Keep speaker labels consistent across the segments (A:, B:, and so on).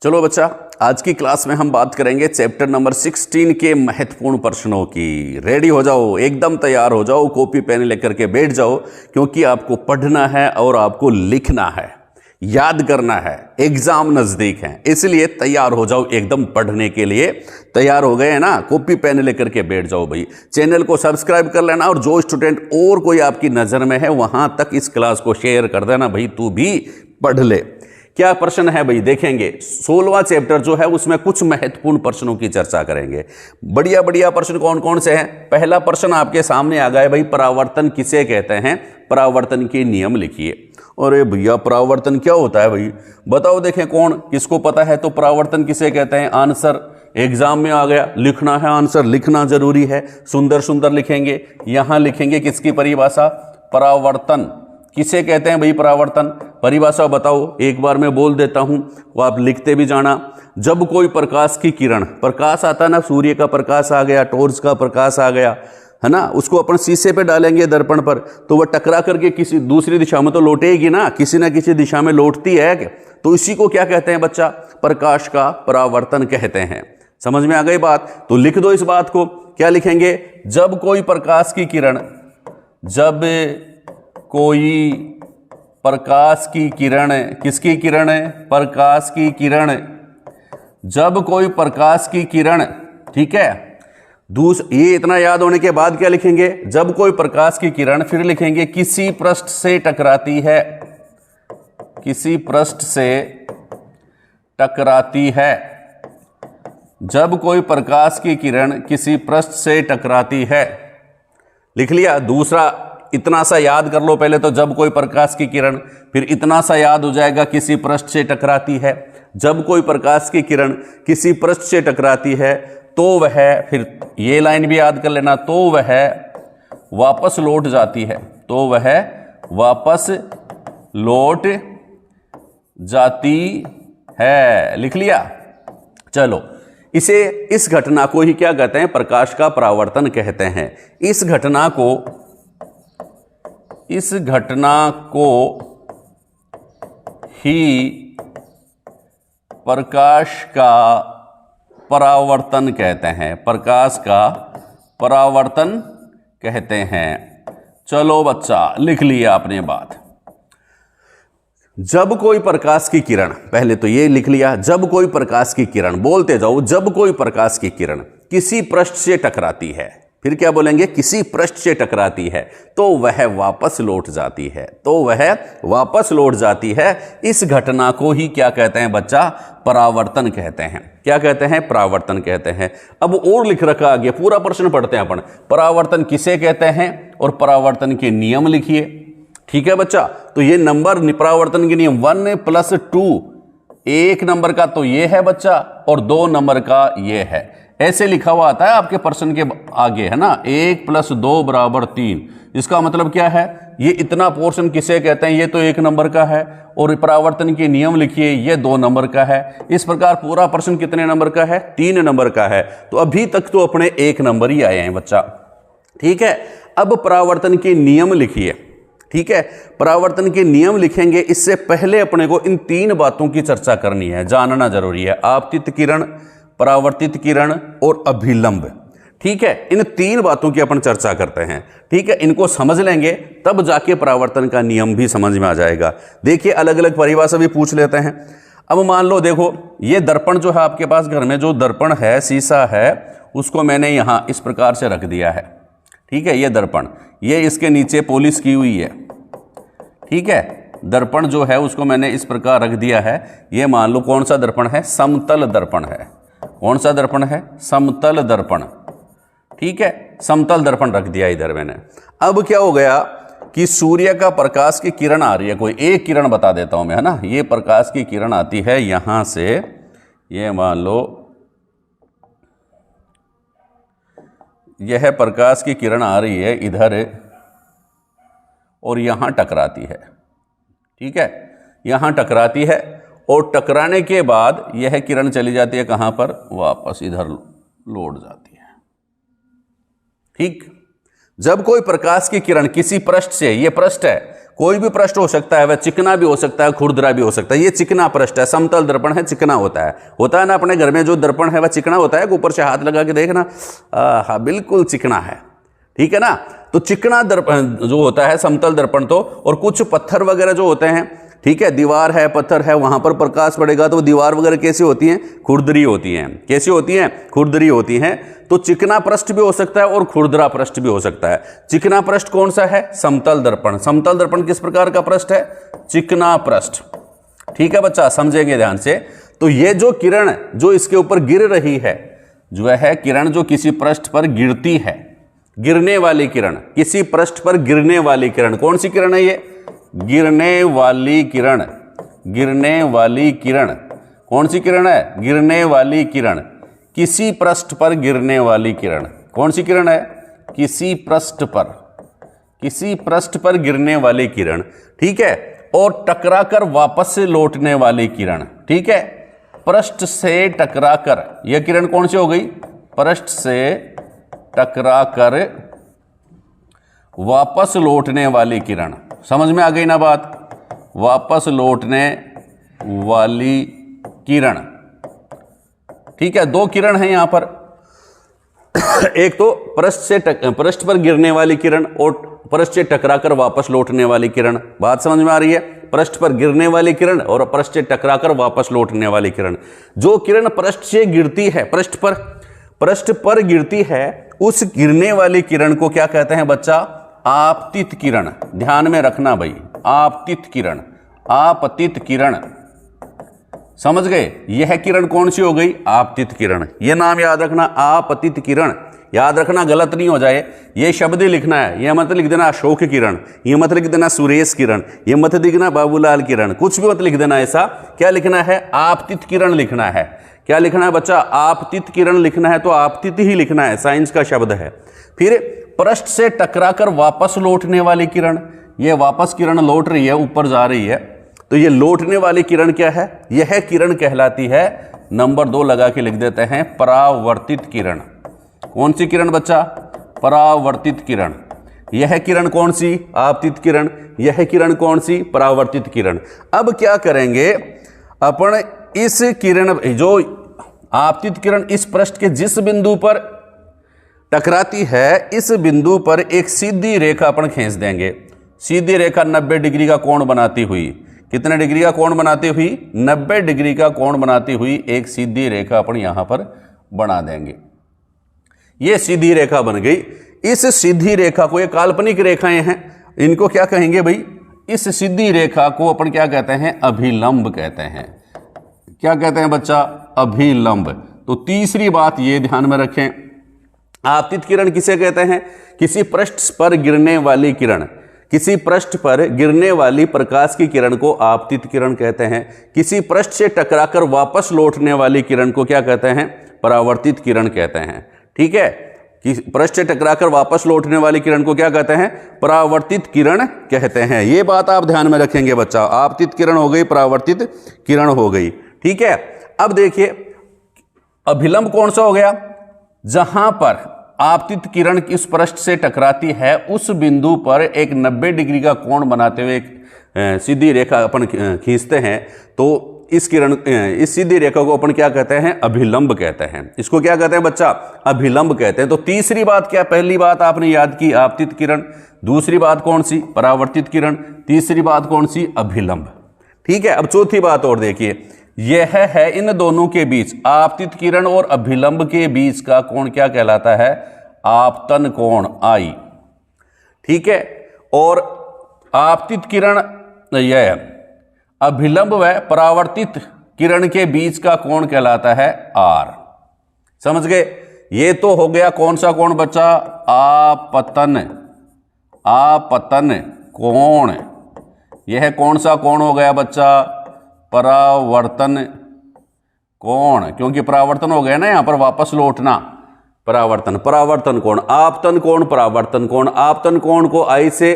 A: चलो बच्चा, आज की क्लास में हम बात करेंगे चैप्टर नंबर 16 के महत्वपूर्ण प्रश्नों की। रेडी हो जाओ, एकदम तैयार हो जाओ, कॉपी पेन लेकर के बैठ जाओ, क्योंकि आपको पढ़ना है और आपको लिखना है, याद करना है, एग्जाम नजदीक है, इसलिए तैयार हो जाओ एकदम पढ़ने के लिए। तैयार हो गए ना? कॉपी पेन लेकर के बैठ जाओ भाई। चैनल को सब्सक्राइब कर लेना और जो स्टूडेंट और कोई आपकी नज़र में है वहां तक इस क्लास को शेयर कर देना भाई, तू भी पढ़ ले। क्या प्रश्न है भाई? देखेंगे 16वां चैप्टर जो है उसमें कुछ महत्वपूर्ण प्रश्नों की चर्चा करेंगे। बढ़िया बढ़िया प्रश्न कौन कौन से हैं? पहला प्रश्न आपके सामने आ गया है भाई, परावर्तन किसे कहते हैं? परावर्तन के नियम लिखिए। अरे भैया, परावर्तन क्या होता है भाई? बताओ, देखें कौन किसको पता है। तो परावर्तन किसे कहते हैं? आंसर एग्जाम में आ गया, लिखना है आंसर, लिखना जरूरी है। सुंदर सुंदर लिखेंगे। यहां लिखेंगे किसकी परिभाषा? परावर्तन किसे कहते हैं भाई? परावर्तन परिभाषा बताओ, एक बार मैं बोल देता हूं, वो आप लिखते भी जाना। जब कोई प्रकाश की किरण, प्रकाश आता ना, सूर्य का प्रकाश आ गया, टॉर्च का प्रकाश आ गया, है ना, उसको अपन शीशे पे डालेंगे दर्पण पर, तो वह टकरा करके किसी दूसरी दिशा में तो लौटेगी ना, किसी ना किसी दिशा में लौटती है। तो इसी को क्या कहते हैं बच्चा? प्रकाश का परावर्तन कहते हैं। समझ में आ गई बात? तो लिख दो इस बात को। क्या लिखेंगे? जब कोई प्रकाश की किरण, जब कोई प्रकाश की किरण, किसकी किरण है? प्रकाश की किरण। जब कोई प्रकाश की किरण, ठीक है, ये इतना याद होने के बाद क्या लिखेंगे? जब कोई प्रकाश की किरण, फिर लिखेंगे किसी पृष्ठ से टकराती है, किसी पृष्ठ से टकराती है। जब कोई प्रकाश की किरण किसी पृष्ठ से टकराती है, लिख लिया। दूसरा इतना सा याद कर लो पहले तो, जब कोई प्रकाश की किरण, फिर इतना सा याद हो जाएगा किसी पृष्ठ से टकराती है। जब कोई प्रकाश की किरण किसी पृष्ठ से टकराती है तो वह, फिर ये लाइन भी याद कर लेना, तो वह वापस लौट जाती है, तो वह वापस लौट जाती है। लिख लिया? चलो, इस घटना को ही क्या कहते हैं? प्रकाश का परावर्तन कहते हैं। इस घटना को ही प्रकाश का परावर्तन कहते हैं, प्रकाश का परावर्तन कहते हैं। चलो बच्चा, लिख लिया आपने बात। जब कोई प्रकाश की किरण, पहले तो ये लिख लिया, जब कोई प्रकाश की किरण, बोलते जाओ, जब कोई प्रकाश की किरण किसी पृष्ठ से टकराती है, फिर क्या बोलेंगे? किसी पृष्ठ से टकराती है तो वह वापस लौट जाती है, तो वह वापस लौट जाती है। इस घटना को ही क्या कहते हैं बच्चा? परावर्तन कहते हैं। क्या कहते हैं? परावर्तन कहते हैं। अब और लिख रखा आगे, पूरा प्रश्न पढ़ते हैं अपन। परावर्तन किसे कहते हैं और परावर्तन के नियम लिखिए। ठीक है बच्चा? तो ये नंबर परावर्तन के नियम 1+2, एक नंबर का तो ये है बच्चा और 2 नंबर का ये है। ऐसे लिखा हुआ आता है आपके प्रश्न के आगे, है ना, 1+2 = 3। इसका मतलब क्या है? ये इतना पोर्शन किसे कहते हैं? ये तो 1 नंबर का है, और परावर्तन के नियम लिखिए, ये 2 नंबर का है। इस प्रकार पूरा प्रश्न कितने नंबर का है? 3 नंबर का है। तो अभी तक तो अपने 1 नंबर ही आए हैं बच्चा। ठीक है, अब परावर्तन के नियम लिखिए। ठीक है, परावर्तन के नियम लिखेंगे, इससे पहले अपने को इन 3 बातों की चर्चा करनी है, जानना जरूरी है। आपतित किरण, परावर्तित किरण और अभिलंब। ठीक है, इन 3 बातों की अपन चर्चा करते हैं। ठीक है, इनको समझ लेंगे तब जाके परावर्तन का नियम भी समझ में आ जाएगा। देखिए, अलग अलग परिभाषा भी पूछ लेते हैं। अब मान लो, देखो, ये दर्पण जो है आपके पास घर में, जो दर्पण है, शीशा है, उसको मैंने यहां इस प्रकार से रख दिया है। ठीक है, ये दर्पण, ये इसके नीचे पॉलिश की हुई है। ठीक है, दर्पण जो है उसको मैंने इस प्रकार रख दिया है। ये मान लो कौन सा दर्पण है? समतल दर्पण है। कौन सा दर्पण है? समतल दर्पण। ठीक है, समतल दर्पण रख दिया इधर मैंने। अब क्या हो गया कि सूर्य का प्रकाश की किरण आ रही है, कोई एक किरण बता देता हूं मैं, है ना। ये प्रकाश की किरण आती है यहां से, ये मान लो यह प्रकाश की किरण आ रही है इधर और यहां टकराती है। ठीक है, यहां टकराती है और टकराने के बाद यह किरण चली जाती है कहां पर? वापस इधर लौट जाती है। ठीक, जब कोई प्रकाश की किरण किसी पृष्ठ से, ये पृष्ठ है, कोई भी पृष्ठ हो सकता है, वह चिकना भी हो सकता है, खुरदरा भी हो सकता है। ये चिकना पृष्ठ है, समतल दर्पण है, चिकना होता है ना। अपने घर में जो दर्पण है वह चिकना होता है, ऊपर से हाथ लगा के देखना, हाँ बिल्कुल चिकना है, ठीक है ना। तो चिकना दर्पण जो होता है समतल दर्पण तो, और कुछ पत्थर वगैरह जो होते हैं, ठीक है, दीवार है, पत्थर है, वहां पर प्रकाश पड़ेगा तो दीवार वगैरह कैसी होती हैं, खुरदरी होती हैं। कैसी होती हैं, खुरदरी होती हैं। तो चिकना पृष्ठ भी हो सकता है और खुरदरा पृष्ठ भी हो सकता है। चिकना पृष्ठ कौन सा है, समतल दर्पण। समतल दर्पण किस प्रकार का पृष्ठ है, चिकना पृष्ठ, ठीक है बच्चा, समझेंगे ध्यान से। तो ये जो किरण जो इसके ऊपर गिर रही है, जो है किरण जो किसी पृष्ठ पर गिरती है, गिरने वाली किरण, किसी पृष्ठ पर गिरने वाली किरण, कौन सी किरण है ये, गिरने वाली किरण। गिरने वाली किरण कौन सी किरण है, गिरने वाली किरण, किसी पृष्ठ पर गिरने वाली किरण। कौन सी किरण है, किसी पृष्ठ पर, किसी पृष्ठ पर गिरने वाली किरण, ठीक है। और टकराकर वापस से लौटने वाली किरण, ठीक है। पृष्ठ से टकराकर, यह किरण कौन सी हो गई, पृष्ठ से टकराकर वापस लौटने वाली किरण। समझ में आ गई ना बात, वापस लौटने वाली किरण, ठीक है। दो किरण है यहां पर, एक तो पृष्ठ पर गिरने वाली किरण और पृष्ठ से टकराकर वापस लौटने वाली किरण। बात समझ में आ रही है, पृष्ठ पर गिरने वाली किरण और पृष्ठ से टकराकर वापस लौटने वाली किरण। जो किरण पृष्ठ से गिरती है, पृष्ठ पर गिरती है, उस गिरने वाली किरण को क्या कहते हैं बच्चा, आपतित किरण। ध्यान में रखना भाई, आपतित किरण, आपतित किरण, समझ गए। यह किरण कौन सी हो गई, आपतित किरण। यह नाम याद रखना, आपतित किरण। याद रखना, गलत नहीं हो जाए, यह शब्द ही लिखना है। यह मत लिख देना अशोक किरण, यह मत लिख देना सुरेश किरण, यह मत लिखना बाबूलाल किरण, कुछ भी मत लिख देना ऐसा। क्या लिखना है, आपतित किरण लिखना है। क्या लिखना है बच्चा, आपतित किरण लिखना है, तो आपतित ही लिखना है, साइंस का शब्द है। फिर पृष्ठ से टकराकर वापस लौटने वाली किरण, यह वापस किरण लौट रही है, ऊपर जा रही है, तो ये लौटने वाली किरण क्या है, यह किरण कहलाती है, नंबर 2 लगा के लिख देते हैं, परावर्तित किरण। कौन सी किरण बच्चा, परावर्तित किरण। यह किरण कौन सी, आपतित किरण, यह किरण कौन सी, परावर्तित किरण। अब क्या करेंगे अपन, इस किरण जो आपतित किरण इस पृष्ठ के जिस बिंदु पर टकराती है, इस बिंदु पर एक सीधी रेखा अपन खींच देंगे। सीधी रेखा 90 डिग्री का कोण बनाती हुई, कितने डिग्री का कोण बनाती हुई, 90 डिग्री का कोण बनाती हुई एक सीधी रेखा अपन यहां पर बना देंगे। यह सीधी रेखा बन गई। इस सीधी रेखा को, ये काल्पनिक रेखाएं हैं, इनको क्या कहेंगे भाई, इस सीधी रेखा को अपन क्या कहते हैं, अभिलंब कहते हैं। क्या कहते हैं बच्चा, अभिलंब। तो तीसरी बात ये ध्यान में रखें, आपतित किरण किसे कहते हैं, किसी पृष्ठ पर गिरने वाली किरण, किसी पृष्ठ पर गिरने वाली प्रकाश की किरण को आपतित किरण कहते हैं। किसी पृष्ठ से टकराकर वापस लौटने वाली किरण को क्या कहते हैं, परावर्तित किरण कहते हैं, ठीक है। कि पृष्ठ से टकराकर वापस लौटने वाली किरण को क्या कहते हैं, परावर्तित किरण कहते हैं। ये बात आप ध्यान में रखेंगे बच्चा, आपतित किरण हो गई, परावर्तित किरण हो गई, ठीक है। अब देखिए अभिलंब कौन सा हो गया, जहां पर आपतित किरण इस पृष्ठ से टकराती है, उस बिंदु पर एक 90 डिग्री का कोण बनाते हुए एक सीधी रेखा अपन खींचते हैं, तो इस किरण, इस सीधी रेखा को अपन क्या कहते हैं, अभिलंब कहते हैं। इसको क्या कहते हैं बच्चा, अभिलंब कहते हैं। तो तीसरी बात क्या, पहली बात आपने याद की आपतित किरण, दूसरी बात कौन सी, परावर्तित किरण, तीसरी बात कौन सी, अभिलंब, ठीक है। अब चौथी बात और देखिए, यह है इन दोनों के बीच, आपतित किरण और अभिलंब के बीच का कोण क्या कहलाता है, आपतन कोण, आई, ठीक है। और आपतित किरण, यह अभिलंब व परावर्तित किरण के बीच का कोण कहलाता है आर। समझ गए, ये तो हो गया कौन सा कोण बच्चा, आपतन, आपतन कोण। यह कौन सा कोण हो गया बच्चा, परावर्तन कोण, क्योंकि परावर्तन हो गया ना यहां पर, वापस लौटना, परावर्तन, परावर्तन कोण, आपतन कोण, परावर्तन कोण। आपतन कोण को आई से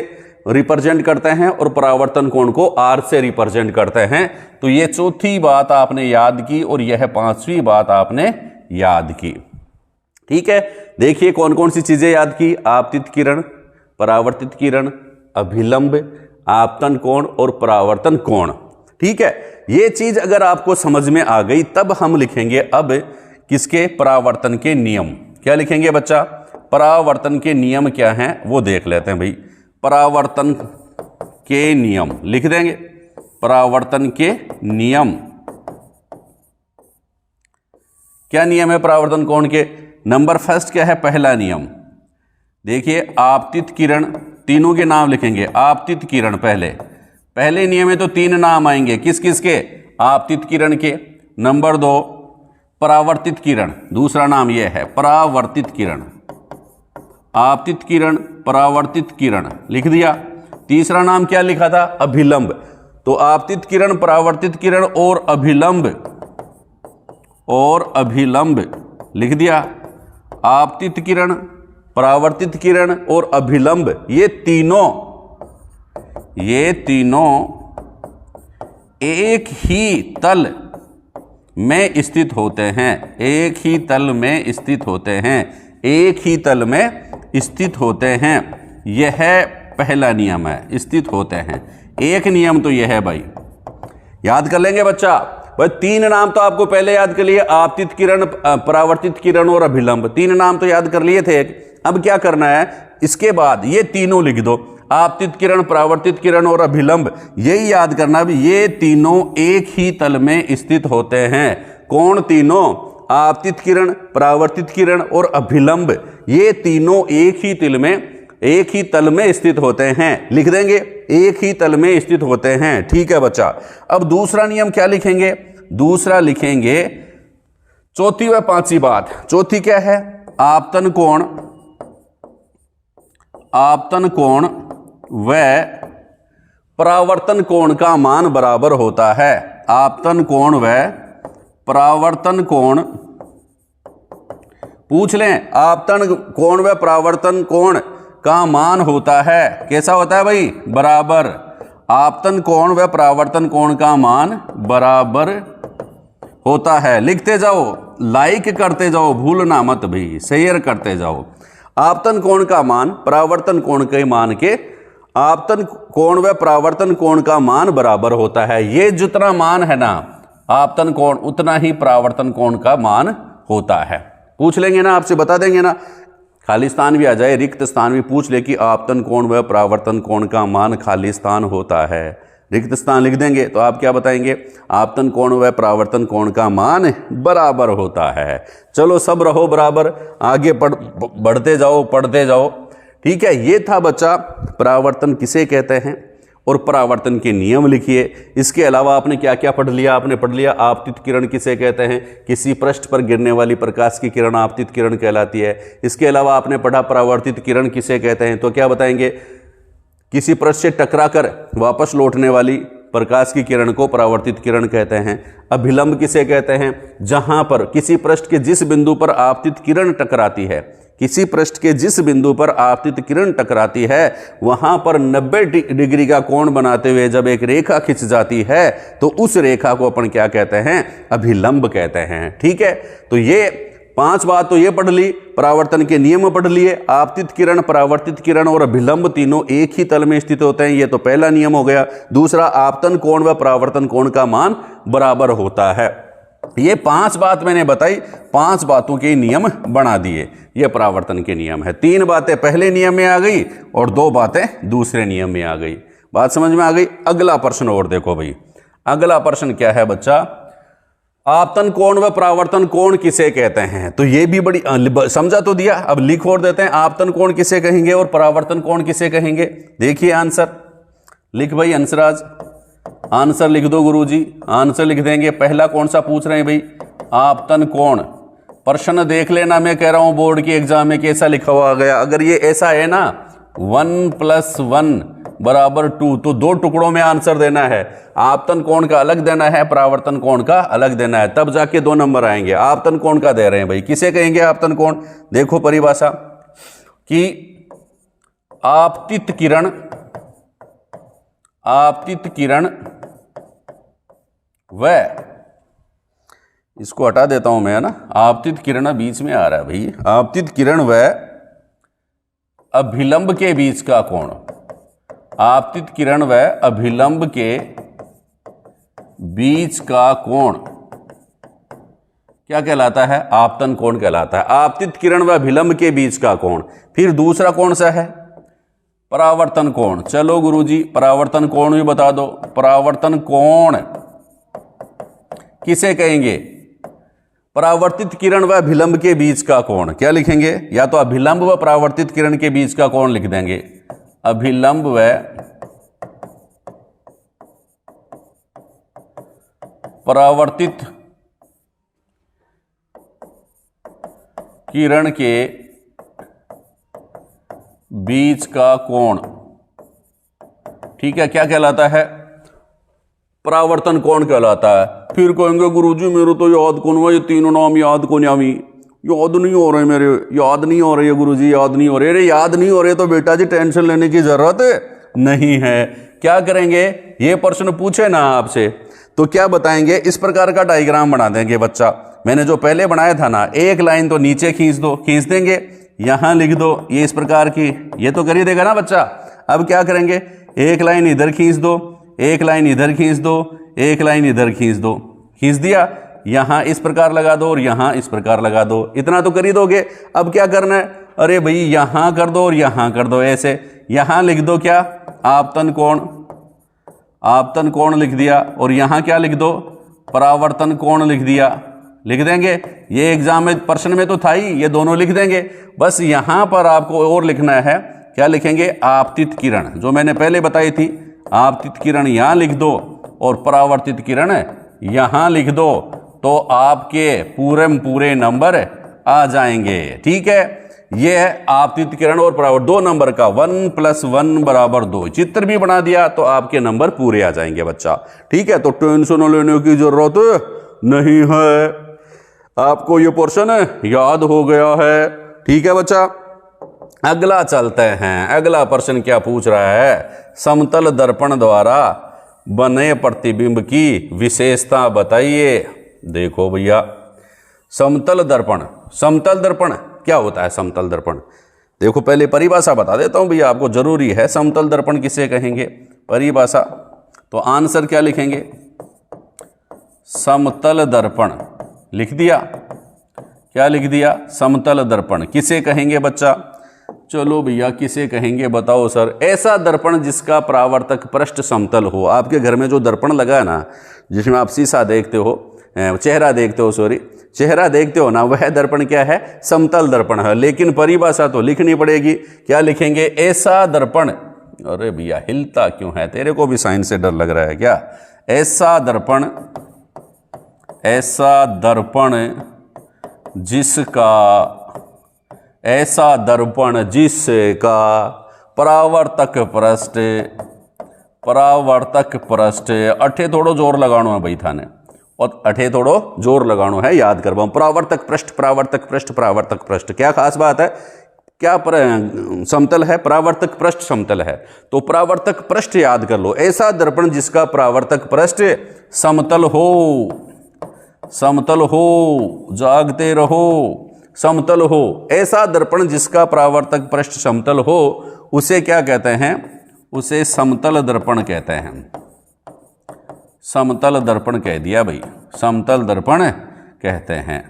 A: रिप्रेजेंट करते हैं और परावर्तन कोण को आर से रिप्रेजेंट करते हैं। तो ये चौथी बात आपने याद की और यह पांचवी बात आपने याद की, ठीक है। देखिए कौन कौन सी चीजें याद की, आपतित किरण, परावर्तित किरण, अभिलंब, आपतन कोण और परावर्तन कोण। ठीक है, ये चीज अगर आपको समझ में आ गई तब हम लिखेंगे अब किसके, परावर्तन के नियम। क्या लिखेंगे बच्चा, परावर्तन के नियम क्या हैं वो देख लेते हैं भाई। परावर्तन के नियम लिख देंगे, परावर्तन के नियम। क्या नियम है परावर्तन कोण के? नंबर फर्स्ट क्या है, पहला नियम देखिए, आपतित किरण, तीनों के नाम लिखेंगे। आपतित किरण पहले नियम में तो 3 नाम आएंगे, किस किस के, आपतित किरण के। नंबर 2 परावर्तित किरण, दूसरा नाम यह है परावर्तित किरण। आपतित किरण, परावर्तित किरण लिख दिया। तीसरा नाम क्या लिखा था, अभिलंब। तो आपतित किरण, परावर्तित किरण और अभिलंब लिख दिया। आपतित किरण, परावर्तित किरण और अभिलंब, ये तीनों एक ही तल में स्थित होते हैं। एक ही तल में स्थित होते हैं, एक ही तल में स्थित होते हैं। यह पहला नियम है, स्थित होते हैं। एक नियम तो यह है भाई, याद कर लेंगे बच्चा। भाई 3 नाम तो आपको पहले याद कर लिए, आपतित किरण, परावर्तित किरण और अभिलंब, 3 नाम तो याद कर लिए थे। अब क्या करना है, इसके बाद ये तीनों लिख दो, आपतित किरण, परावर्तित किरण और अभिलंब। यही याद करना भी, ये तीनों एक ही तल में स्थित होते हैं। कौन तीनों, आपतित किरण, परावर्तित किरण और अभिलंब, ये तीनों एक ही तल में स्थित होते हैं। लिख देंगे, एक ही तल में स्थित होते हैं। ठीक है बच्चा। अब दूसरा नियम क्या लिखेंगे, दूसरा लिखेंगे चौथी व पांचवी बात। चौथी क्या है, आपतन कोण व परावर्तन कोण का मान बराबर होता है। आपतन कोण व परावर्तन कोण, पूछ लें, आपतन कोण व परावर्तन कोण का मान होता है, कैसा होता है भाई, बराबर। आपतन कोण व परावर्तन कोण का मान बराबर होता है। लिखते जाओ, लाइक करते जाओ, भूलना मत भाई, शेयर करते जाओ। आपतन कोण का मान परावर्तन कोण के मान के, आपतन कोण व परावर्तन कोण का मान बराबर होता है। ये जितना मान है ना आपतन कोण, उतना ही परावर्तन कोण का मान होता है। पूछ लेंगे ना, आपसे बता देंगे ना, खाली स्थान भी आ जाए, रिक्त स्थान भी पूछ ले कि आपतन कोण व परावर्तन कोण का मान खाली स्थान होता है, रिक्त स्थान लिख देंगे तो आप क्या बताएंगे, आपतन कोण व परावर्तन कोण का मान बराबर होता है। चलो सब रहो बराबर, आगे बढ़ते जाओ, पढ़ते जाओ। ठीक है, ये था बच्चा परावर्तन किसे कहते हैं और परावर्तन के नियम लिखिए। इसके अलावा आपने क्या क्या पढ़ लिया, आपने पढ़ लिया आपतित किरण किसे कहते हैं, किसी पृष्ठ पर गिरने वाली प्रकाश की किरण आपतित किरण कहलाती है। इसके अलावा आपने पढ़ा परावर्तित किरण किसे कहते हैं, तो क्या बताएंगे, किसी पृष्ठ से टकराकर वापस लौटने वाली प्रकाश की किरण को परावर्तित किरण कहते हैं। अभिलंब किसे कहते हैं, जहां पर किसी पृष्ठ के जिस बिंदु पर आपतित किरण टकराती है, किसी पृष्ठ के जिस बिंदु पर आपतित किरण टकराती है वहां पर 90 डिग्री का कोण बनाते हुए जब एक रेखा खिंच जाती है तो उस रेखा को अपन क्या कहते हैं, अभिलंब कहते हैं। ठीक है, तो ये 5 बात तो ये पढ़ ली, परावर्तन के नियम पढ़ लिए, आपतित किरण, परावर्तित किरण और अभिलंब तीनों एक ही तल में स्थित होते हैं, ये तो पहला नियम हो गया। दूसरा, आपतन कोण व परावर्तन कोण का मान बराबर होता है। ये 5 बात मैंने बताई, 5 बातों के नियम बना दिए, ये परावर्तन के नियम है। 3 बातें पहले नियम में आ गई और 2 बातें दूसरे नियम में आ गई। बात समझ में आ गई। अगला प्रश्न और देखो भाई, अगला प्रश्न क्या है बच्चा, आपतन कोण व परावर्तन कोण किसे कहते हैं। तो ये भी बड़ी समझा तो दिया, अब लिख और देते हैं, आपतन कोण किसे कहेंगे और परावर्तन कोण किसे कहेंगे। देखिए आंसर लिख भाई, अंशराज आंसर लिख दो गुरुजी, आंसर लिख देंगे। पहला कौन सा पूछ रहे हैं भाई, आपतन कोण। प्रश्न देख लेना, मैं कह रहा हूं बोर्ड के एग्जाम में कैसा लिखा हुआ आ गया। अगर ये ऐसा है ना 1 + 1 = 2, तो 2 टुकड़ों में आंसर देना है। आपतन कोण का अलग देना है, परावर्तन कोण का अलग देना है, तब जाके 2 नंबर आएंगे। आपतन कोण का दे रहे हैं भाई, किसे कहेंगे आपतन कोण। देखो परिभाषा कि आपतित किरण व, इसको हटा देता हूं मैं, है ना, आपतित किरण बीच में आ रहा है भाई, आपतित किरण व अभिलंब के बीच का कोण, आपतित किरण व अभिलंब के बीच का कोण क्या कहलाता है? आपतन कोण कहलाता है। आपतित किरण व अभिलंब के बीच का कोण। फिर दूसरा कौन सा है? परावर्तन कोण। चलो गुरुजी परावर्तन कोण भी बता दो। परावर्तन कोण किसे कहेंगे? परावर्तित किरण व अभिलंब के बीच का कोण। क्या लिखेंगे? या तो अभिलंब व परावर्तित किरण के बीच का कोण लिख देंगे। अभिलंब व परावर्तित किरण के बीच का कोण, ठीक है, क्या कहलाता है? परावर्तन कोण कहलाता है। फिर कहेंगे गुरुजी मेरे तो याद कौन हुआ, ये तीनों नाम याद कौन आवी, याद नहीं हो रहे मेरे, याद नहीं हो रही है गुरुजी, याद नहीं हो रहे। अरे याद नहीं हो रहे तो बेटा जी टेंशन लेने की जरूरत नहीं है। क्या करेंगे? ये प्रश्न पूछे ना आपसे तो क्या बताएंगे? इस प्रकार का डायग्राम बना देंगे बच्चा। मैंने जो पहले बनाया था ना, एक लाइन तो नीचे खींच दो, खींच देंगे, यहां लिख दो, ये इस प्रकार की, ये तो कर ही देगा ना बच्चा। अब क्या करेंगे? एक लाइन इधर खींच दो, एक लाइन इधर खींच दो, एक लाइन इधर खींच दो, खींच दिया, यहां इस प्रकार लगा दो और यहां इस प्रकार लगा दो। इतना तो कर ही दोगे। अब क्या करना है? अरे भाई यहां कर दो और यहां कर दो, ऐसे यहां लिख दो क्या? आपतन कोण, आपतन कोण लिख दिया, और यहां क्या लिख दो? परावर्तन कोण लिख दिया। लिख देंगे, ये एग्जाम में प्रश्न में तो था ही, ये दोनों लिख देंगे। बस यहां पर आपको और लिखना है, क्या लिखेंगे? आपतित किरण, जो मैंने पहले बताई थी, आपतित किरण यहां लिख दो और परावर्तित किरण यहां लिख दो, तो आपके पूरे नंबर आ जाएंगे। ठीक है, ये है आपतित किरण और परावर्तन, 2 नंबर का 1 + 1 = 2। चित्र भी बना दिया तो आपके नंबर पूरे आ जाएंगे बच्चा। ठीक है, तो टेंशन लेने की जरूरत नहीं है, आपको ये पोर्शन याद हो गया है। ठीक है बच्चा, अगला चलते हैं। अगला प्रश्न क्या पूछ रहा है? समतल दर्पण द्वारा बने प्रतिबिंब की विशेषता बताइए। देखो भैया, समतल दर्पण, समतल दर्पण क्या होता है? समतल दर्पण देखो, पहले परिभाषा बता देता हूं भैया, आपको जरूरी है। समतल दर्पण किसे कहेंगे? परिभाषा तो आंसर क्या लिखेंगे? समतल दर्पण लिख दिया। क्या लिख दिया? समतल दर्पण किसे कहेंगे बच्चा? चलो भैया किसे कहेंगे बताओ सर? ऐसा दर्पण जिसका परावर्तक पृष्ठ समतल हो। आपके घर में जो दर्पण लगा है ना, जिसमें आप शीशा देखते हो, चेहरा देखते हो, सॉरी चेहरा देखते हो ना, वह दर्पण क्या है? समतल दर्पण है। लेकिन परिभाषा तो लिखनी पड़ेगी। क्या लिखेंगे? ऐसा दर्पण, अरे भैया हिलता क्यों है? तेरे को भी साइंस से डर लग रहा है क्या? ऐसा दर्पण, ऐसा दर्पण जिसका, ऐसा दर्पण जिसका परावर्तक पृष्ठ, परावर्तक पृष्ठ, अठे थोड़ो जोर लगानो है भाई थाने, और अठे थोड़ो जोर लगानो है, याद करवाऊं। परावर्तक पृष्ठ, परावर्तक पृष्ठ, परावर्तक पृष्ठ, क्या खास बात है? क्या समतल है? परावर्तक पृष्ठ समतल है, तो परावर्तक पृष्ठ याद कर लो। ऐसा दर्पण जिसका परावर्तक पृष्ठ समतल हो, समतल हो, जागते रहो, समतल हो। ऐसा दर्पण जिसका परावर्तक पृष्ठ समतल हो, उसे क्या कहते हैं? उसे समतल दर्पण कहते हैं। समतल दर्पण कह दिया भाई, समतल दर्पण कहते हैं।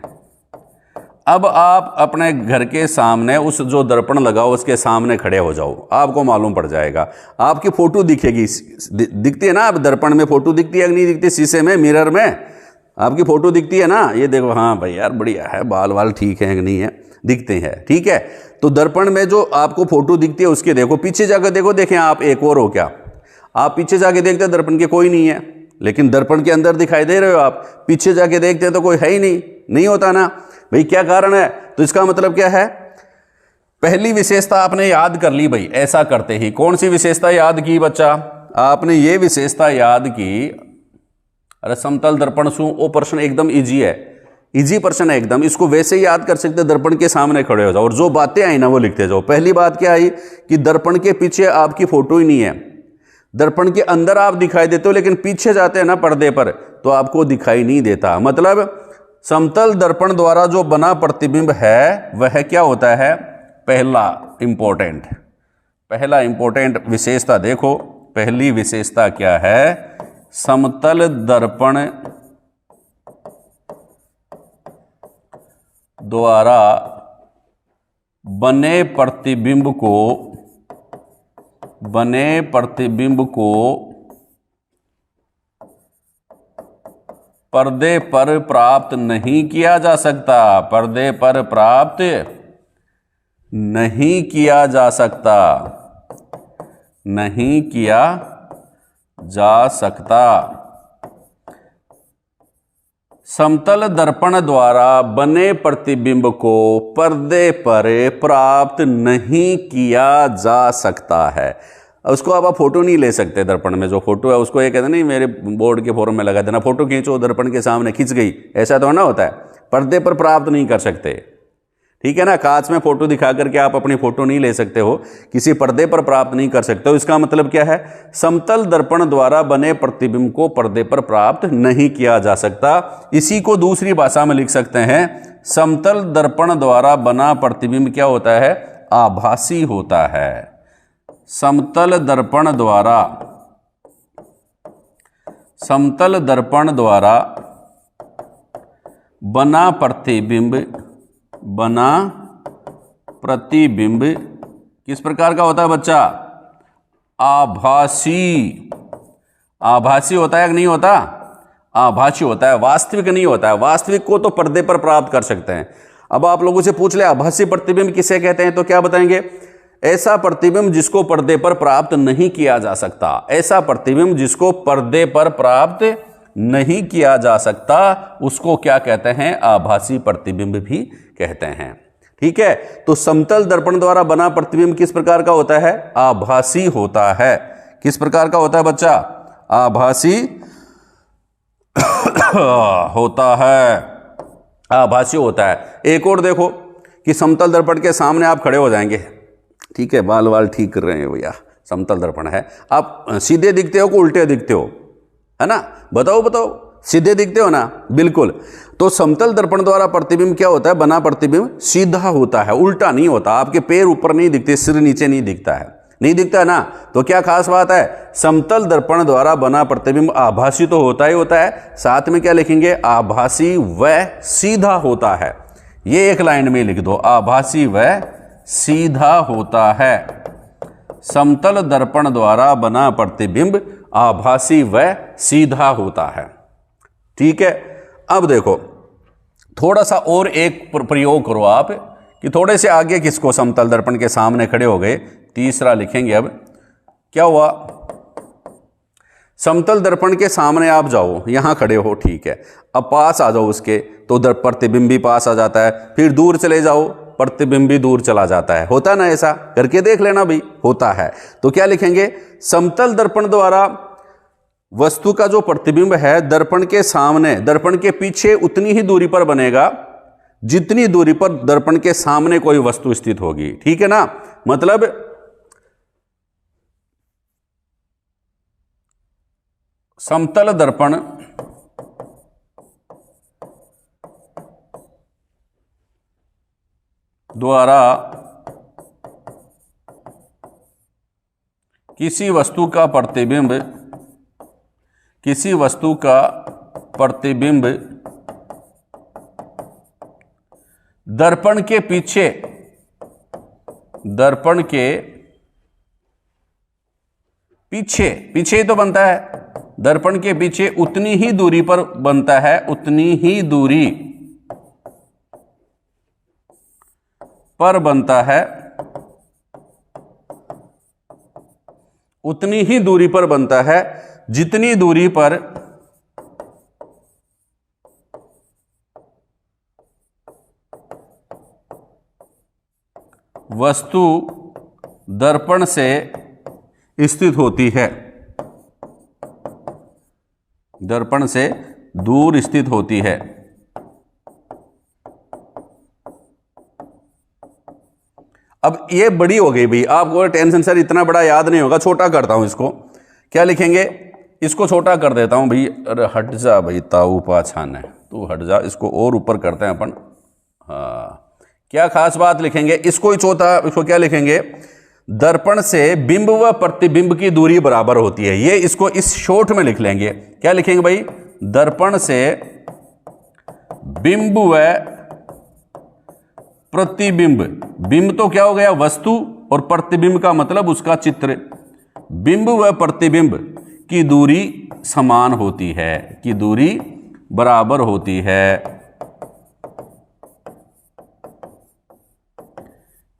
A: अब आप अपने घर के सामने उस जो दर्पण लगाओ उसके सामने खड़े हो जाओ, आपको मालूम पड़ जाएगा। आपकी फोटो दिखेगी, दिखती है ना? अब दर्पण में फोटो दिखती है कि नहीं दिखती? शीशे में, मिरर में आपकी फोटो दिखती है ना? ये देखो, हाँ भाई यार बढ़िया है, बाल वाल ठीक है कि नहीं है? दिखते हैं। ठीक है, तो दर्पण में जो आपको फोटो दिखती है उसके देखो, पीछे जाकर देखो, देखें आप एक और हो क्या? आप पीछे जाके देखते हैं दर्पण के कोई नहीं है, लेकिन दर्पण के अंदर दिखाई दे रहे हो आप। पीछे जाके देखते हैं तो कोई है ही नहीं, नहीं होता ना भाई। क्या कारण है? तो इसका मतलब क्या है? पहली विशेषता आपने याद कर ली भाई ऐसा करते ही। कौन सी विशेषता याद की बच्चा? आपने ये विशेषता याद की, अरे समतल दर्पण सु, वो प्रश्न एकदम इजी है, इजी प्रश्न है एकदम। इसको वैसे ही याद कर सकते, दर्पण के सामने खड़े हो जाओ और जो बातें आई ना वो लिखते जाओ। पहली बात क्या आई कि दर्पण के पीछे आपकी फोटो ही नहीं है, दर्पण के अंदर आप दिखाई देते हो, लेकिन पीछे जाते हैं ना पर्दे पर तो आपको दिखाई नहीं देता। मतलब समतल दर्पण द्वारा जो बना प्रतिबिंब है वह क्या होता है? पहला इंपॉर्टेंट, पहला इंपॉर्टेंट विशेषता देखो, पहली विशेषता क्या है? समतल दर्पण द्वारा बने प्रतिबिंब को पर्दे पर प्राप्त नहीं किया जा सकता। पर्दे पर प्राप्त नहीं किया जा सकता, नहीं किया जा सकता। समतल दर्पण द्वारा बने प्रतिबिंब को पर्दे पर प्राप्त नहीं किया जा सकता है। उसको अब आप फोटो नहीं ले सकते। दर्पण में जो फोटो है उसको ये कहते नहीं मेरे बोर्ड के फोरम में लगा देना, फोटो खींचो, दर्पण के सामने खिंच गई, ऐसा तो ना होता है। पर्दे पर प्राप्त नहीं कर सकते, ठीक है ना। कांच में फोटो दिखा करके आप अपनी फोटो नहीं ले सकते हो, किसी पर्दे पर प्राप्त नहीं कर सकते हो। इसका मतलब क्या है? समतल दर्पण द्वारा बने प्रतिबिंब को पर्दे पर प्राप्त नहीं किया जा सकता। इसी को दूसरी भाषा में लिख सकते हैं, समतल दर्पण द्वारा बना प्रतिबिंब क्या होता है? आभासी होता है। समतल दर्पण द्वारा बना प्रतिबिंब किस प्रकार का होता है बच्चा? आभासी। आभासी होता है कि नहीं होता? आभासी होता है, वास्तविक नहीं होता है। वास्तविक को तो पर्दे पर प्राप्त कर सकते हैं। अब आप लोगों से पूछ ले आभासी प्रतिबिंब किसे कहते हैं, तो क्या बताएंगे? ऐसा प्रतिबिंब जिसको पर्दे पर प्राप्त नहीं किया जा सकता। ऐसा प्रतिबिंब जिसको पर्दे पर प्राप्त नहीं किया जा सकता उसको क्या कहते हैं? आभासी प्रतिबिंब भी कहते हैं। ठीक है, तो समतल दर्पण द्वारा बना प्रतिबिंब किस प्रकार का होता है? आभासी होता है। किस प्रकार का होता है बच्चा? आभासी होता है, आभासी होता है। एक और देखो कि समतल दर्पण के सामने आप खड़े हो जाएंगे, ठीक है, बाल वाल ठीक कर रहे हैं भैया, समतल दर्पण है, आप सीधे दिखते हो कि उल्टे दिखते हो, है ना? बताओ, सीधे दिखते हो ना? बिल्कुल। तो समतल दर्पण द्वारा प्रतिबिंब क्या होता है? बना प्रतिबिंब सीधा होता है, उल्टा नहीं होता। आपके पैर ऊपर नहीं दिखते, सिर नीचे नहीं दिखता है, नहीं दिखता है ना? तो क्या खास बात है? समतल दर्पण द्वारा बना प्रतिबिंब आभासी तो होता ही होता है, साथ में क्या लिखेंगे? आभासी व सीधा होता है। ये एक लाइन में लिख दो, आभासी व सीधा होता है। समतल दर्पण द्वारा बना प्रतिबिंब आभासी व सीधा होता है। ठीक है, अब देखो थोड़ा सा और एक प्रयोग करो आप कि थोड़े से आगे किसको? समतल दर्पण के सामने खड़े हो गए, तीसरा लिखेंगे। अब क्या हुआ? समतल दर्पण के सामने आप जाओ, यहां खड़े हो, ठीक है, अब पास आ जाओ उसके, तो प्रतिबिंब भी पास आ जाता है। फिर दूर चले जाओ, प्रतिबिंब भी दूर चला जाता है। होता ना? ऐसा करके देख लेना भाई, होता है। तो क्या लिखेंगे? समतल दर्पण द्वारा वस्तु का जो प्रतिबिंब है दर्पण के सामने, दर्पण के पीछे उतनी ही दूरी पर बनेगा जितनी दूरी पर दर्पण के सामने कोई वस्तु स्थित होगी। ठीक है ना? मतलब समतल दर्पण द्वारा किसी वस्तु का प्रतिबिंब दर्पण के पीछे ही तो बनता है, दर्पण के पीछे उतनी ही दूरी पर बनता है, उतनी ही दूरी पर बनता है, उतनी ही दूरी पर बनता है जितनी दूरी पर वस्तु दर्पण से स्थित होती है, दर्पण से दूर स्थित होती है। अब ये बड़ी हो गई भाई, आपको टेंशन सर इतना बड़ा याद नहीं होगा, छोटा करता हूं इसको। क्या लिखेंगे? इसको छोटा कर देता हूं भाई। अरे हट जा भाई, ताऊ पाछान है, तू हट जा। इसको और ऊपर करते हैं अपन। हाँ, क्या खास बात लिखेंगे? इसको ही चौथा, इसको क्या लिखेंगे? दर्पण से बिंब व प्रतिबिंब की दूरी बराबर होती है। ये इसको इस शॉर्ट में लिख लेंगे। क्या लिखेंगे भाई? दर्पण से बिंब व प्रतिबिंब। बिंब तो क्या हो गया? वस्तु, और प्रतिबिंब का मतलब उसका चित्र। बिंब व प्रतिबिंब की दूरी समान होती है, की दूरी बराबर होती है।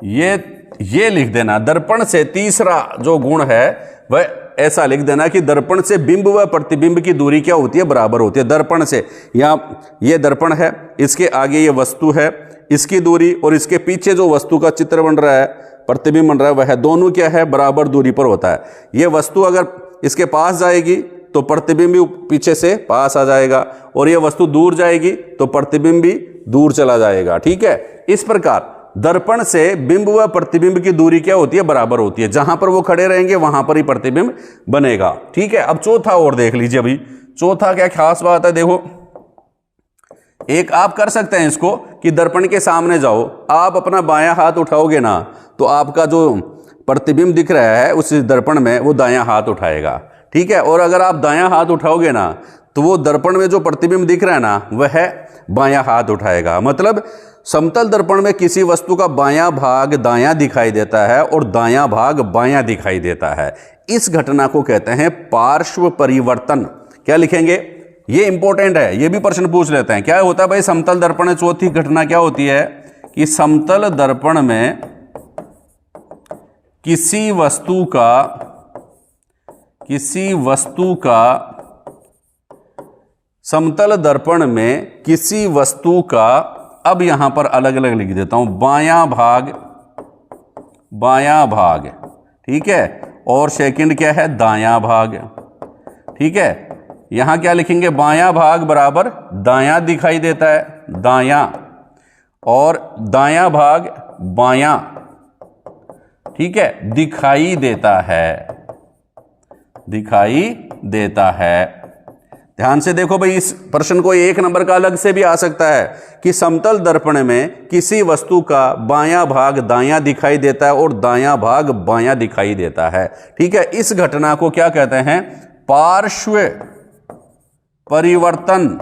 A: ये लिख देना। दर्पण से तीसरा जो गुण है वह ऐसा लिख देना कि दर्पण से बिंब व प्रतिबिंब की दूरी क्या होती है? बराबर होती है। दर्पण से, यहाँ ये दर्पण है, इसके आगे ये वस्तु है, इसकी दूरी और इसके पीछे जो वस्तु का चित्र बन रहा है, प्रतिबिंब बन रहा है, वह दोनों क्या है? बराबर दूरी पर होता है। ये वस्तु अगर इसके पास जाएगी तो प्रतिबिंब भी पीछे से पास आ जाएगा, और ये वस्तु दूर जाएगी तो प्रतिबिंब भी दूर चला जाएगा। ठीक है, इस प्रकार दर्पण से बिंब व प्रतिबिंब की दूरी क्या होती है? बराबर होती है। जहां पर वो खड़े रहेंगे वहां पर ही प्रतिबिंब बनेगा। ठीक है, अब चौथा और देख लीजिए। अभी चौथा क्या खास बात है? देखो, एक आप कर सकते हैं इसको कि दर्पण के सामने जाओ, आप अपना बायां हाथ उठाओगे ना तो आपका जो प्रतिबिंब दिख रहा है उस दर्पण में वो दायां हाथ उठाएगा। ठीक है, और अगर आप दायां हाथ उठाओगे ना तो वो दर्पण में जो प्रतिबिंब दिख रहा है ना वह बायां हाथ उठाएगा। मतलब समतल दर्पण में किसी वस्तु का बायां भाग दायां दिखाई देता है और दायां भाग बायां दिखाई देता है। इस घटना को कहते हैं पार्श्व परिवर्तन। क्या लिखेंगे? ये इंपॉर्टेंट है, ये भी प्रश्न पूछ लेते हैं। क्या होता है भाई समतल दर्पण में? चौथी घटना क्या होती है कि समतल दर्पण में किसी वस्तु का समतल दर्पण में किसी वस्तु का, अब यहां पर अलग अलग लिख देता हूं, बायां भाग, ठीक है, और सेकंड क्या है? दायां भाग। ठीक है, यहां क्या लिखेंगे? बायां भाग बराबर दायां दिखाई देता है, दायां, और दायां भाग बायां, ठीक है, दिखाई देता है। ध्यान से देखो भाई, इस प्रश्न को एक नंबर का अलग से भी आ सकता है कि समतल दर्पण में किसी वस्तु का बायां भाग दायां दिखाई देता है और दायां भाग बायां दिखाई देता है। ठीक है, इस घटना को क्या कहते हैं? पार्श्व परिवर्तन।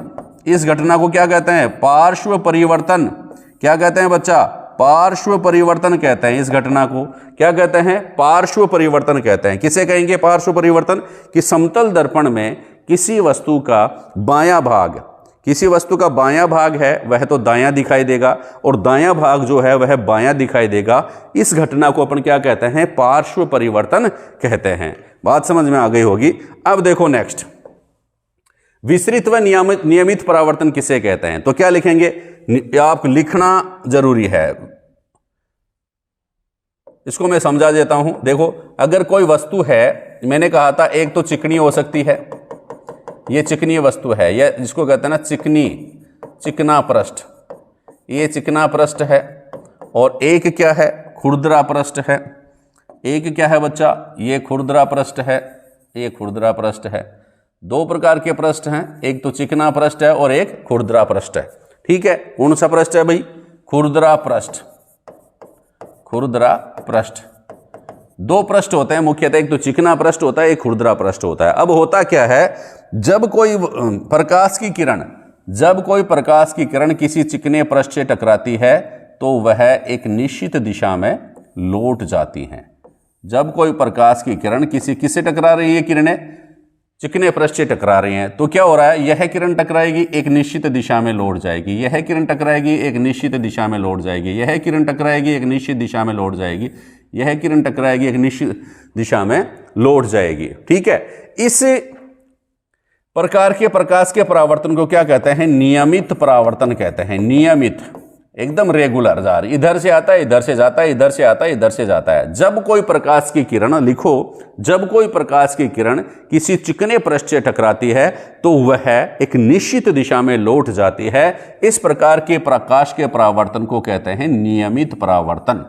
A: इस घटना को क्या कहते हैं? पार्श्व परिवर्तन। क्या कहते हैं बच्चा? पार्श्व परिवर्तन कहते हैं। इस घटना को क्या कहते हैं? पार्श्व परिवर्तन कहते हैं। किसे कहेंगे पार्श्व परिवर्तन? कि समतल दर्पण में किसी वस्तु का बायां भाग है वह तो दायां दिखाई देगा और दायां भाग जो है वह बायां दिखाई देगा। इस घटना को अपन क्या कहते हैं? पार्श्व परिवर्तन कहते हैं। बात समझ में आ गई होगी। अब देखो नेक्स्ट, विसरित व नियमित परावर्तन किसे कहते हैं? तो क्या लिखेंगे? आप लिखना जरूरी है, इसको मैं समझा देता हूं। देखो, अगर कोई वस्तु है, मैंने कहा था एक तो चिकनी हो सकती है, ये चिकनी वस्तु है, यह जिसको कहते हैं ना चिकना पृष्ठ, ये चिकना पृष्ठ है, और एक क्या है? खुरदरा पृष्ठ है। एक क्या है बच्चा? ये खुरदरा पृष्ठ है, ये खुरदरा पृष्ठ है। दो प्रकार के पृष्ठ हैं, एक तो चिकना पृष्ठ है और एक खुरदरा पृष्ठ है। ठीक है, कौन सा पृष्ठ है भाई? खुरदरा पृष्ठ। दो पृष्ठ होते हैं मुख्यतः, एक तो चिकना पृष्ठ होता है, एक खुरदरा पृष्ठ होता है। अब होता क्या है, जब कोई प्रकाश की किरण किसी चिकने पृष्ठ से टकराती है तो वह एक निश्चित दिशा में लौट जाती है। जब कोई प्रकाश की किरण किससे टकरा रही है? किरणें चिकने पृष्ठ से टकरा रही हैं, तो क्या हो रहा है? यह किरण टकराएगी, एक निश्चित दिशा में लौट जाएगी, यह किरण टकराएगी, एक निश्चित दिशा में लौट जाएगी, यह किरण टकराएगी, एक निश्चित दिशा में लौट जाएगी, यह किरण टकराएगी, एक निश्चित दिशा में लौट जाएगी। ठीक है, इस प्रकार के प्रकाश के परावर्तन को क्या कहते हैं? नियमित परावर्तन कहते हैं। नियमित, एकदम रेगुलर जा रही, इधर से आता है, इधर से जाता है, इधर से आता है, इधर से जाता है। जब कोई प्रकाश की किरण, लिखो, जब कोई प्रकाश की किरण किसी चिकने पृष्ठ से टकराती है तो वह एक निश्चित दिशा में लौट जाती है। इस प्रकार के प्रकाश के परावर्तन को कहते हैं नियमित परावर्तन।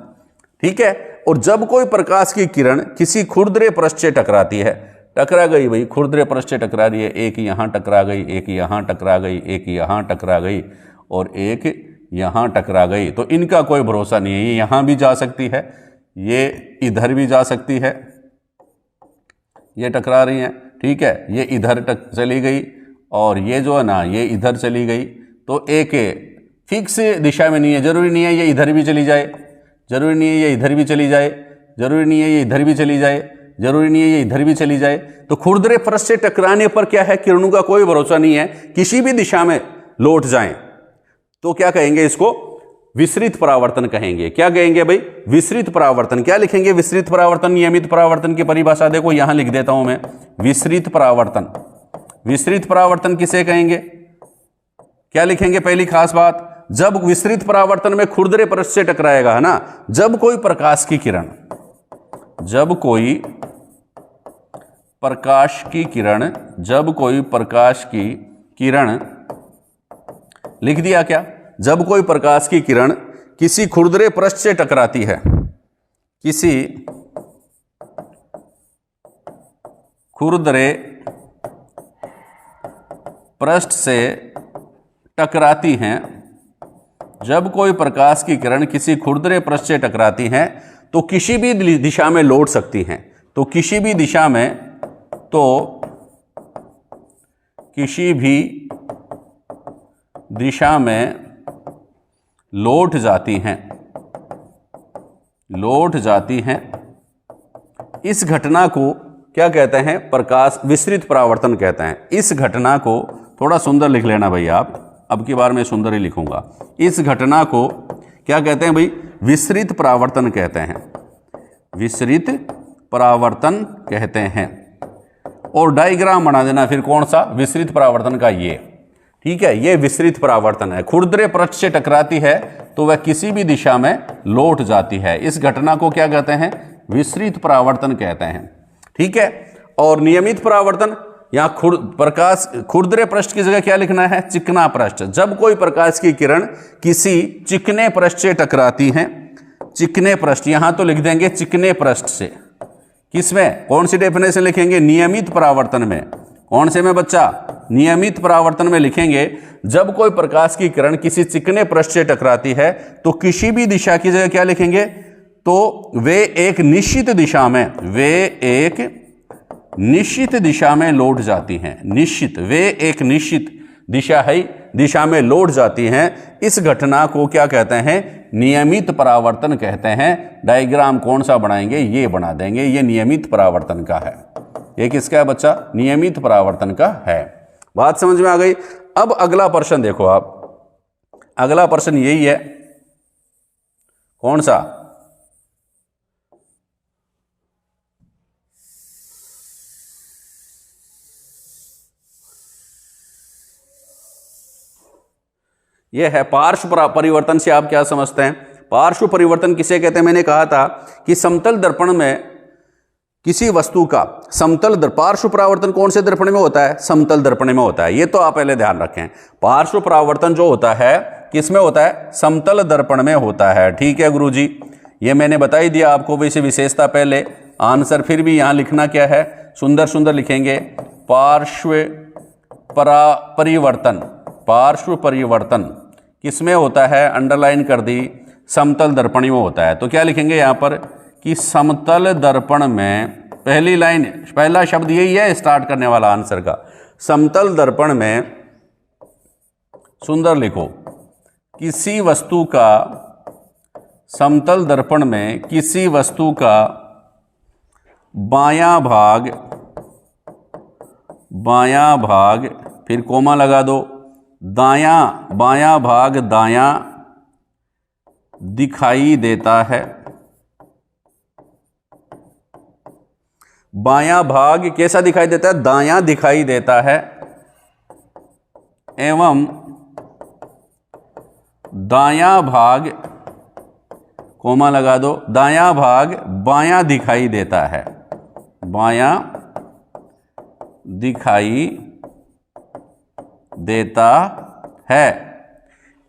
A: ठीक है, और जब कोई प्रकाश की किरण किसी खुरदरे पृष्ठ से टकराती है, टकरा गई भाई, खुरदरे पृष्ठ से टकरा रही है, एक यहां टकरा गई, एक यहां टकरा गई, एक यहां टकरा गई और एक यहां टकरा गई, तो इनका कोई भरोसा नहीं है, ये यहां भी जा सकती है, ये इधर भी जा सकती है, ये टकरा रही हैं, ठीक है, ये इधर चली गई और ये जो है ना ये इधर चली गई, तो एक फिक्स दिशा में नहीं है, जरूरी नहीं है ये इधर भी चली जाए, जरूरी नहीं है ये इधर भी चली जाए, जरूरी नहीं है ये इधर भी चली जाए, जरूरी नहीं है ये इधर भी चली जाए। तो खुरदरे पृष्ठ से टकराने पर क्या है, किरणों का कोई भरोसा नहीं है, किसी भी दिशा में लौट जाएं तो क्या कहेंगे, इसको विसरित परावर्तन कहेंगे। क्या कहेंगे भाई, विसरित परावर्तन। क्या लिखेंगे, विसरित परावर्तन। नियमित परावर्तन की परिभाषा देखो यहां लिख देता हूं मैं, विसरित परावर्तन। विसरित परावर्तन किसे कहेंगे, क्या लिखेंगे, पहली खास बात, जब विसरित परावर्तन में खुरदरे पृष्ठ से टकराएगा, है ना, जब कोई प्रकाश की किरण, जब कोई प्रकाश की किरण, जब कोई प्रकाश की किरण, लिख दिया क्या, जब कोई प्रकाश की किरण किसी खुरदरे पृष्ठ से टकराती है, किसी खुरदरे पृष्ठ से टकराती हैं, जब कोई प्रकाश की किरण किसी खुरदरे पृष्ठ से टकराती हैं तो किसी भी दिशा में लौट सकती हैं, तो किसी भी दिशा में, तो किसी भी दिशा में लौट जाती हैं, लौट जाती हैं। इस घटना को क्या कहते हैं, प्रकाश विसरित परावर्तन कहते हैं। इस घटना को थोड़ा सुंदर लिख लेना भाई आप, अब की बार मैं सुंदर ही लिखूंगा। इस घटना को क्या कहते हैं भाई, विसरित परावर्तन कहते हैं, विसरित परावर्तन कहते हैं। और डायग्राम बना देना फिर कौन सा, विसरित परावर्तन का, ये ठीक है, ये विसरित परावर्तन है। खुरदरे पृष्ठ से टकराती है तो वह किसी भी दिशा में लौट जाती है, इस घटना को क्या कहते हैं, विसरित परावर्तन कहते हैं, ठीक है। और नियमित परावर्तन, यहां प्रकाश खुरदरे पृष्ठ की जगह क्या लिखना है, चिकना पृष्ठ। जब कोई प्रकाश की किरण किसी चिकने पृष्ठ से टकराती है, चिकने पृष्ठ, यहां तो लिख देंगे चिकने पृष्ठ से, किसमें, कौन सी डेफिनेशन लिखेंगे, नियमित परावर्तन में। कौन से में बच्चा, नियमित परावर्तन में लिखेंगे, जब कोई प्रकाश की किरण किसी चिकने पृष्ठ से टकराती है तो किसी भी दिशा की जगह क्या लिखेंगे, तो वे एक निश्चित दिशा में, वे एक निश्चित दिशा में लौट जाती हैं, निश्चित, वे एक निश्चित दिशा है, दिशा में लौट जाती हैं। इस घटना को क्या कहते हैं, नियमित परावर्तन कहते हैं। डायग्राम कौन सा बनाएंगे, ये बना देंगे, ये नियमित परावर्तन का है। ये किसका है बच्चा, नियमित परावर्तन का है। बात समझ में आ गई। अब अगला प्रश्न देखो आप, अगला प्रश्न यही है, कौन सा, यह है पार्श्व परिवर्तन से आप क्या समझते हैं। पार्श्व परिवर्तन किसे कहते हैं, मैंने कहा था कि समतल दर्पण में किसी वस्तु का समतल पार्श्व परावर्तन कौन से दर्पण में होता है, समतल दर्पण में होता है। ये तो आप पहले ध्यान रखें, पार्श्व परावर्तन जो होता है किसमें होता है, समतल दर्पण में होता है, ठीक है गुरुजी, ये मैंने बता ही दिया आपको। वैसे विशेषता पहले, आंसर फिर भी यहां लिखना क्या है, सुंदर सुंदर लिखेंगे, पार्श्व परिवर्तन, पार्श्व परिवर्तन किसमें होता है, अंडरलाइन कर दी, समतल दर्पण में होता है। तो क्या लिखेंगे यहां पर कि समतल दर्पण में, पहली लाइन, पहला शब्द यही है स्टार्ट करने वाला आंसर का, समतल दर्पण में, सुंदर लिखो, किसी वस्तु का, समतल दर्पण में किसी वस्तु का बायां भाग, फिर कोमा लगा दो, बायां भाग दायां दिखाई देता है, बायां भाग कैसा दिखाई देता है, दायां दिखाई देता है, एवं दायां भाग, कोमा लगा दो, दायां भाग बायां दिखाई देता है, बायां दिखाई देता है।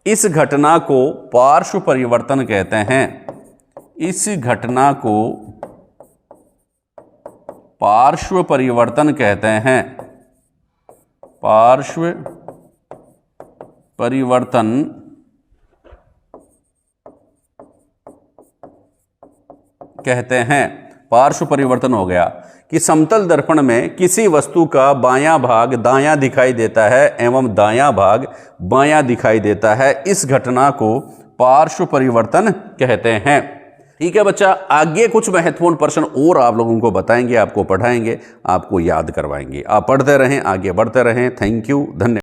A: इस घटना को पार्श्व परिवर्तन कहते हैं, इस घटना को पार्श्व परिवर्तन कहते हैं, पार्श्व परिवर्तन कहते हैं? पार्श्व परिवर्तन हो गया कि समतल दर्पण में किसी वस्तु का बायां भाग दायां दिखाई देता है एवं दायां भाग बायां दिखाई देता है। इस घटना को पार्श्व परिवर्तन कहते हैं। ठीक है बच्चा, आगे कुछ महत्वपूर्ण प्रश्न और आप लोगों को बताएंगे, आपको पढ़ाएंगे, आपको याद करवाएंगे। आप पढ़ते रहें, आगे बढ़ते रहें। थैंक यू, धन्यवाद।